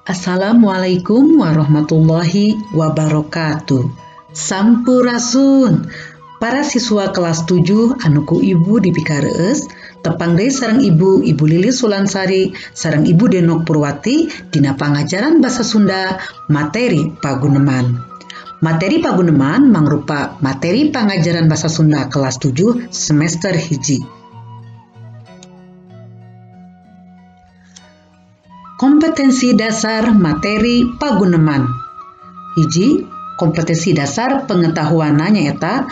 Assalamualaikum warahmatullahi wabarakatuh. Sampurasun. Para siswa kelas 7 anuku ibu dipikareus tepang deui sareng ibu Lilis Sulansari sareng ibu Denok Purwati dina pangajaran basa Sunda materi paguneman. Materi paguneman mangrupa materi pangajaran basa Sunda kelas 7 semester hiji. Kompetensi dasar materi paguneman. Hiji, kompetensi dasar pengetahuan nyaeta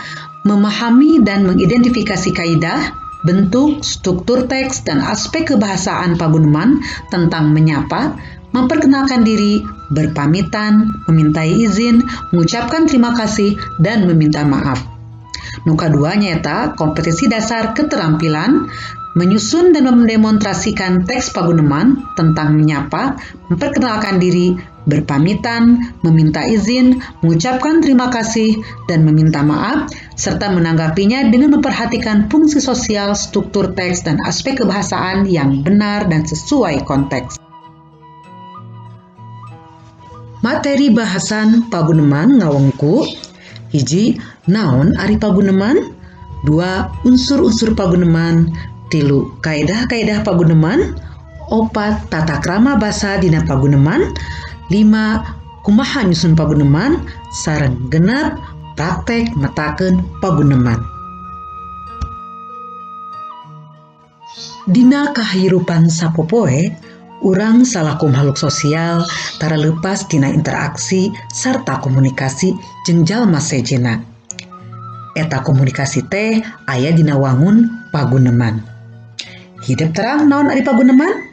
memahami dan mengidentifikasi kaidah, bentuk, struktur teks, dan aspek kebahasaan paguneman tentang menyapa, memperkenalkan diri, berpamitan, memintai izin, mengucapkan terima kasih, dan meminta maaf. Nu kadua nyaeta kompetensi dasar keterampilan menyusun dan mendemonstrasikan teks paguneman tentang menyapa, memperkenalkan diri, berpamitan, meminta izin, mengucapkan terima kasih, dan meminta maaf, serta menanggapinya dengan memperhatikan fungsi sosial, struktur teks, dan aspek kebahasaan yang benar dan sesuai konteks. Materi bahasan paguneman ngawengku. Hiji, naon ari paguneman? 2, unsur-unsur paguneman. 3, kaedah-kaedah paguneman. 4, tata krama basa dina paguneman. 5, kumaha nyusun paguneman. Sareng 6, praktek metakeun paguneman. Dina kahirupan sapopoe, urang salaku makhluk sosial tara leupas tina interaksi sarta komunikasi jeung jalma sejena. Eta komunikasi teh aya dina wangun paguneman. Hidup terang naon ari paguneman?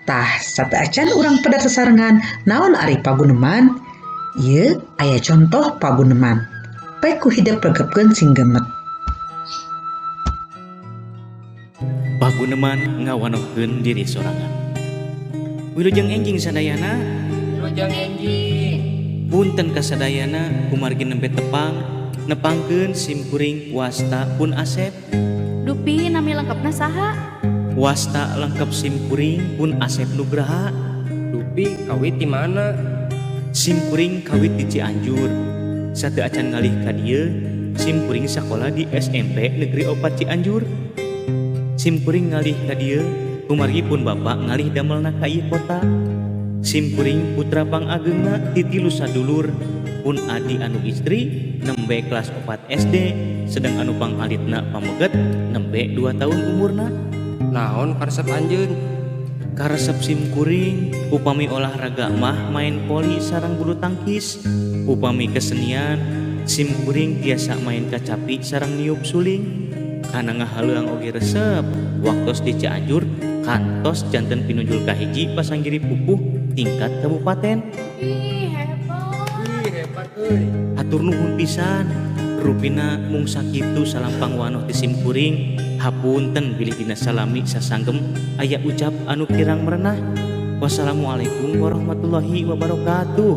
Tah, sateacan urang pada sesarengan naon ari paguneman? Ieu aya contoh paguneman. Bae ku hidup regepkeun sing gemet. Paguneman ngawanohkeun diri sorangan. Wilujeng enjing sadayana, Wilujeng enjing. punten kasadayana kumargi nembe tepang nepangkeun simkuring wasta pun asep. Dupi nami lengkapna saha? Wasta lengkap simkuring pun asep Nugraha. Dupi kawit di mana? Simkuring kawit di Cianjur. Sateu acan ngalih ka dieu, simkuring sakola di SMP Negeri 4 Cianjur. Simkuring ngalih ka dieu, kumargi pun bapak ngalih damelna ka ieu kota. Simkuring putra pangageungna ti 3 sadulur, pun adi anu istri nembe kelas 4 SD, sedang anu pangalitna pameget nembe 2 tahun umurna. Naon karesep anjeun? Karesep simkuring upami olahraga mah main poli sareng bulu tangkis, upami kesenian simkuring biasa main kacapi sareng niup suling. Kana ngahaleuang oge resep waktos di Cianjur kantos janten pinunjul kahiji pasanggiri pupuh tingkat kabupaten. Ih, hebat. Hebat euy. Hatur nuhun pisan, rupina mung sakitu salampang wanoh ti simkuring. Hapunten bilih dina salami sasanggem aya ucap anu kirang merenah. Wassalamualaikum warahmatullahi wabarakatuh.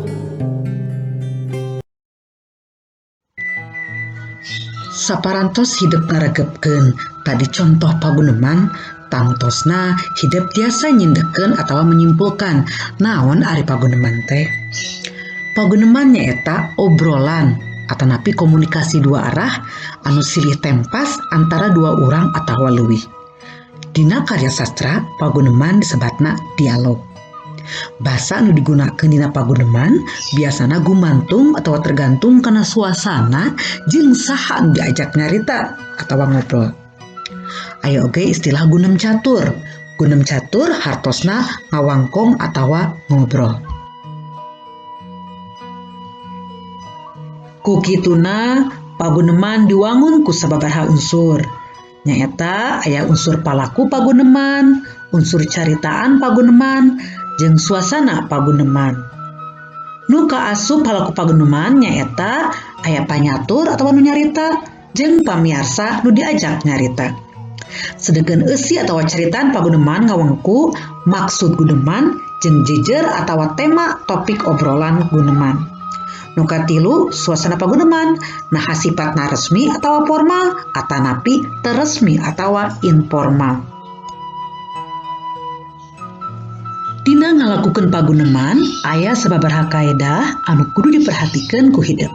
Saparantos hidup ngaregepkeun tadi contoh paguneman, tangtosna hidup tiasa nyindekeun atawa menyimpulkan naon ari paguneman teh. Paguneman nyaeta obrolan atanapi komunikasi dua arah anu silih tempas antara dua urang atawa leuwih. Dina karya sastra paguneman disebatna dialog. Basa anu digunakeun dina paguneman biasana gumantung atawa tergantung kana suasana jeung saha anu diajak nyarita atawa ngobrol. Aya oge istilah gunem catur. Gunem catur hartosna ngawangkong atawa ngobrol. Kukituna paguneman diwangun ku sababaraha unsur. Nyaeta aya unsur palaku paguneman, unsur caritaan paguneman, jeung suasana paguneman. Nu kaasup palaku paguneman nyaeta aya panyatur atawa nu nyarita jeung pamiarsa nu diajak nyarita. Sedengkeun eusi atawa caritaan paguneman ngawengku maksud guneman jeung jejer atawa tema topik obrolan guneman. Nu katilu suasana paguneman naha sifatna resmi atawa formal atanapi teresmi atawa informal. Dina ngalakukeun paguneman aya sababaraha kaedah anu kudu diperhatikeun ku hidup.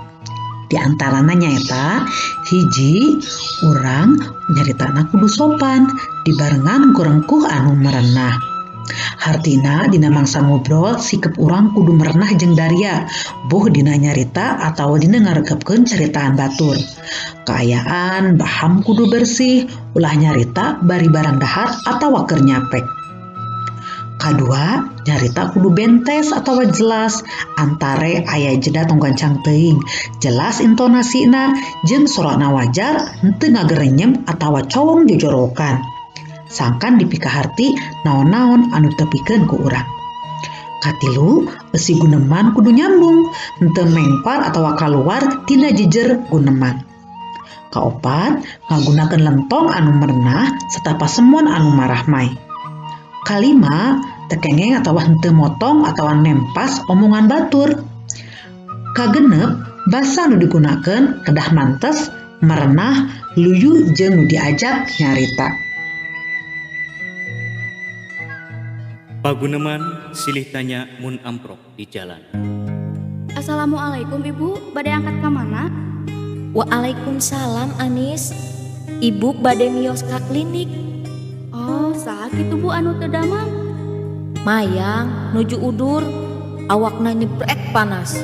Di antarana nyaeta hiji, urang nyaritana kudu sopan dibarengan ku rengkuh anu merenah. Hartina dina mangsa ngobrol sikep urang kudu merenah jeung daria, boh dina nyarita atawa dina ngaregepkeun caritaan batur. Kaayaan baham kudu bersih, ulah nyarita bari barang dahar atawa keur nyapek. Kadua, nyarita kudu bentes atawa jelas, antare aya jeda tonggancang teuing, jelas intonasina jeung sorona wajar henteu ngagerenyem atawa cowong jojorokan. Sangkan dipikaharti naon-naon anu tepikeun ku urang. Katilu, besi guneman kudu nyambung, henteu mengpar atawa kaluar tina jejer guneman. Kaopat, ngagunakeun lentong anu merenah serta pasemon anu marahmai. Kalima, tekengeng atawa henteu motong atawa nempas omongan batur. Kagenep, basa nu digunakeun kedah mantes, merenah, luyu jeung nu diajak nyarita. Paguneman silih tanya mun amprok di jalan. Assalamualaikum Ibu, bade angkat ka mana? Waalaikumsalam Anis. Ibu bade mios ka klinik. Oh, saha kitu Bu anu teu damang? Mayang nuju udur, awakna nyebrek panas.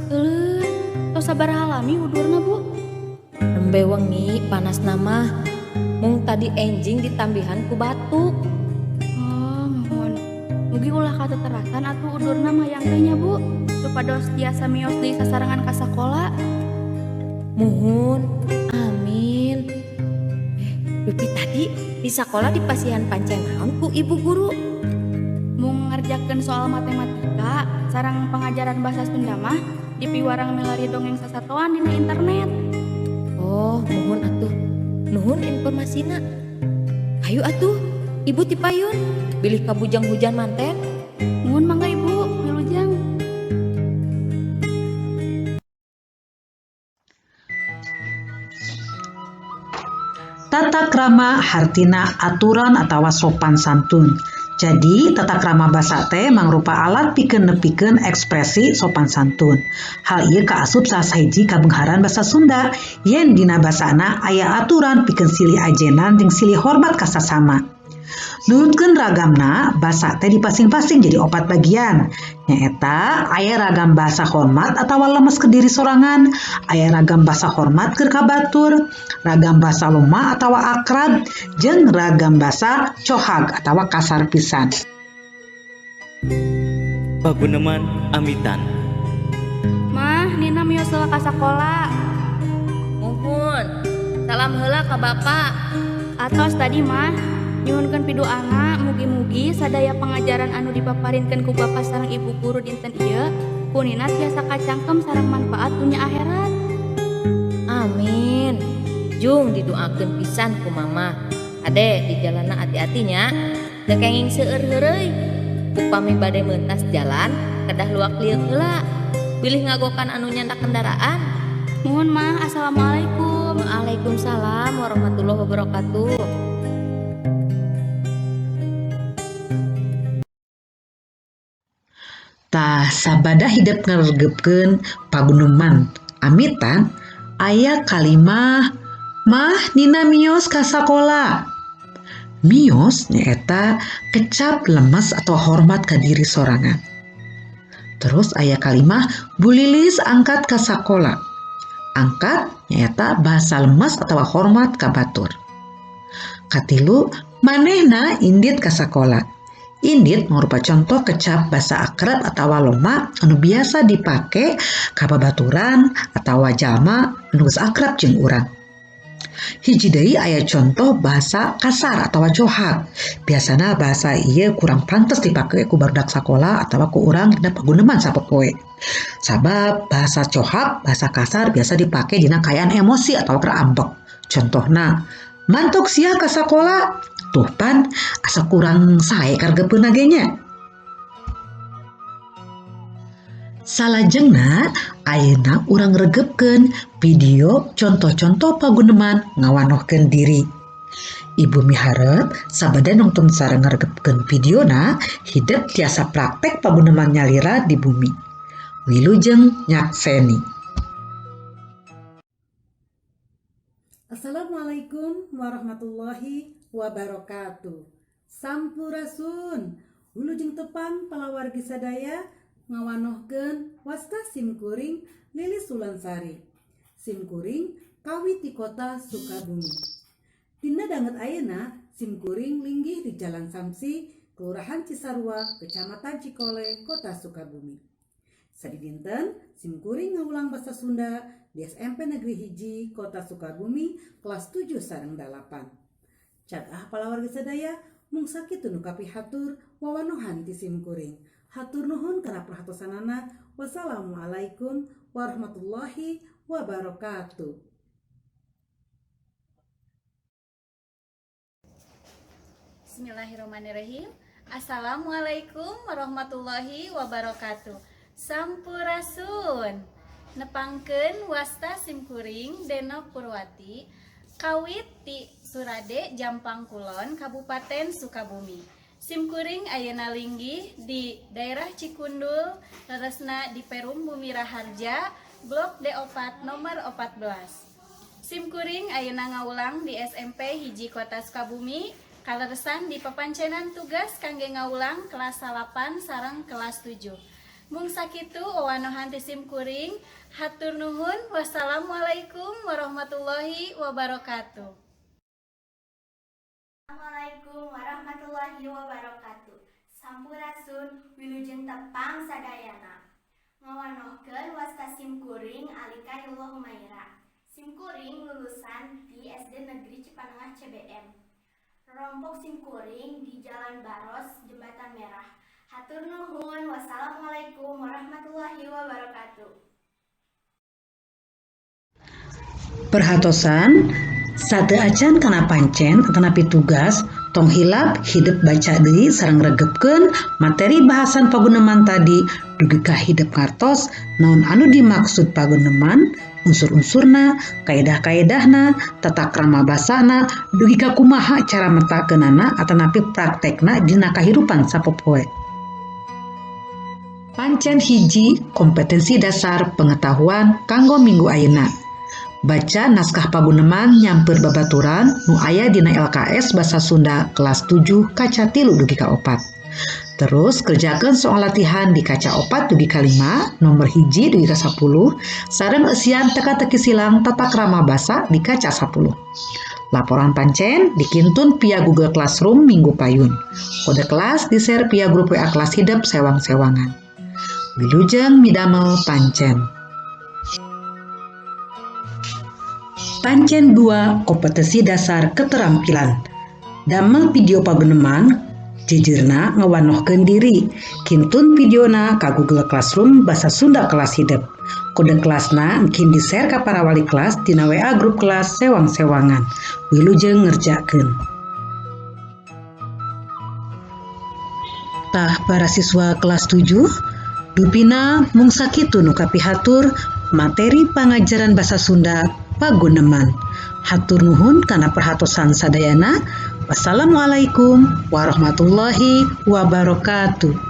Euleun, tos sabaraha lami udurna Bu? Nembe wengi panas mah mung tadi enjing ditambihan ku batuk. Oh, mohon. Mugi ulah kateterasan atuh udurna mayang teh nya Bu, supados tiasa mios deui sasarengan ka sakola. Muhun, amin. Dupi tadi di sekolah dipasihan pancen naon ku ibu guru. Mung ngerjakeun soal matematika sareng pengajaran bahasa Sunda mah dipiwarang milari dongeng sasatoan dina internet. Oh, muhun atuh. Nuhun informasina. Hayu atuh, ibu tipayun. Bilih kabujang hujan manten. Nuhun mangga Ibu, wilujeng. Tata krama hartina aturan atawa sopan santun. Jadi, tata krama basa teh mangrupa alat pikeun nepikeun ekspresi sopan santun. Hal ieu kaasup salah sahiji kabengharan basa Sunda, yen dina basana aya aturan pikeun silih ajenan jeung silih hormat ka sasama. Nurutkeun ragamna, basa teh dipasing-pasing jadi 4 bagian. Nyaeta aya ragam basa hormat atawa lemes ke diri sorangan, aya ragam basa hormat keur ka batur, ragam basa loma atawa akrab, jeung ragam basa cohag atawa kasar pisan. Paguneman amitan. Mah, Nina mios heula ka sakola. Muhun, salam heula ka bapak. Atos tadi mah nyuhunkeun pidoana mugi-mugi sadaya pengajaran anu dipaparinkeun ku Bapak sareng Ibu guru dinten ieu punina tiasa kacangkem sareng manfaat dunya akhirat. Amin. Jung didoakeun pisan ku mama. Ade di jalanna hati-hatinya. Teu kenging seueur heureuy. Upami bade meuntas jalan kedah luak lieur heula. Bilih ngagokan anu nyandak kendaraan. Muhun mah, assalamualaikum. Waalaikumsalam warahmatullahi wabarakatuh. Tah sabada hidup ngaregepkeun paguneman amitan aya kalimah mah Nina mios ka sakola. Mios nyaeta kecap lemes atau hormat ka diri sorangan. Terus aya kalimah Bu Lilis angkat ka sakola. Angkat nyaeta bahasa lemes atau hormat ka batur. Katilu manehna indit ka sakola. Indit mangrupa contoh kecap basa akrab atawa loma anu biasa dipake ka babaturan atawa jalma anu geus akrab jeung urang. Hiji deui aya contoh bahasa kasar atawa cohag. Biasana bahasa ieu kurang pantes dipake ku barudak sakola atawa ku urang dina paguneman sapopoe. Sabab bahasa cohag, bahasa kasar biasa dipake dina kaayaan emosi atawa keur ambek. Contohna, mantok sia ka sakola. Tuh pan asa kurang sae kargepeuna ge nya. Salajengna ayeuna urang regepkeun video contoh-contoh paguneman ngawanohkeun diri. Ibu miharep sabada nonton sareng ngaregepkeun videona hidup tiasa praktek pabuneman nyalira di bumi. Wilujeng nyakseni. Assalamualaikum warahmatullahi wabarakatuh. Sampurasun. Wilujeng tepang palawargi sadaya ngawanohkeun wasta simkuring Lilis Sulansari. Simkuring kawi ti kota Sukabumi. Dina danget ayeuna simkuring linggih di Jalan Samsi, Kelurahan Cisarua, Kecamatan Cikole, Kota Sukabumi. Sadidinten simkuring ngaulang basa Sunda di SMP Negeri 1 Kota Sukabumi kelas 7 sareng 8. Cagah palawargi sadaya mung sakitu nu kapihatur wawanohan ti simkuring. Hatur nuhun kana perhatosanana. Wassalamualaikum warahmatullahi wabarakatuh. Bismillahirrahmanirrahim. Assalamualaikum warahmatullahi wabarakatuh. Sampurasun. Nepangkeun wasta simkuring Deno Purwati kawit ti Surade Jampang Kulon Kabupaten Sukabumi. Simkuring ayeuna linggih di daerah Cikundul, leresna di Perum Bumi Raharja, Blok D4 nomor 14. Simkuring ayeuna ngaulang di SMP 1 Kota Sukabumi, kaleresan di papancenan tugas kangge ngaulang kelas 8 sareng kelas 7. Mung sakitu wawanohan ti simkuring. Hatur nuhun. Wassalamualaikum warahmatullahi wabarakatuh. Assalamualaikum warahmatullahi wabarakatuh. Sampurasun wilujeng tepang sadayana. Ngawanohkeun wasta simkuring Alika Yullah Humaira. Simkuring lulusan di SD Negeri Cipanengah CBM. Rompok simkuring di Jalan Baros, Jembatan Merah. Hatur nuhun. Wassalamualaikum warahmatullahi wabarakatuh. Perhatosan sadaacan kana pancen atanapi tugas tong hilap hidup baca deui sareng regepkeun materi bahasan paguneman tadi dugi ka hidup ngartos naon anu dimaksud paguneman, unsur-unsurna, kaedah-kaedahna, tata krama basana, dugi ka kumaha cara metakeunana atanapi praktekna dina kahirupan sapopoe. Pancen hiji kompetensi dasar pengetahuan kanggo minggu ayeuna. Baca naskah paguneman nyamper babaturan nu aya dina LKS Basa Sunda kelas 7 kaca 3 dugi ka 4. Terus kerjakeun soal latihan di kaca 4 dugi ka 5, nomor 1 dugi ka 10, sareng eusian teka-teki silang tata krama basa di kaca 10. Laporan pancen dikintun via Google Classroom minggu payun. Kode kelas di-share via grup WA kelas hidup sewang-sewangan. Wilujeng midamel pancen. Pancen 2 kompetensi dasar keterampilan. Damel video paguneman jejerna ngawanohkeun diri. Kintun videona ka Google Classroom Basa Sunda kelas hidup. Kode kelasna engkin di-share ka para wali kelas dina WA grup kelas sewang-sewangan. Wilujeng ngerjakeun. Tah para siswa kelas 7, dupina mung sakitu nu kapihatur materi pangajaran basa Sunda paguneman. Hatur nuhun kana perhatosan sadayana. Wassalamualaikum warahmatullahi wabarakatuh.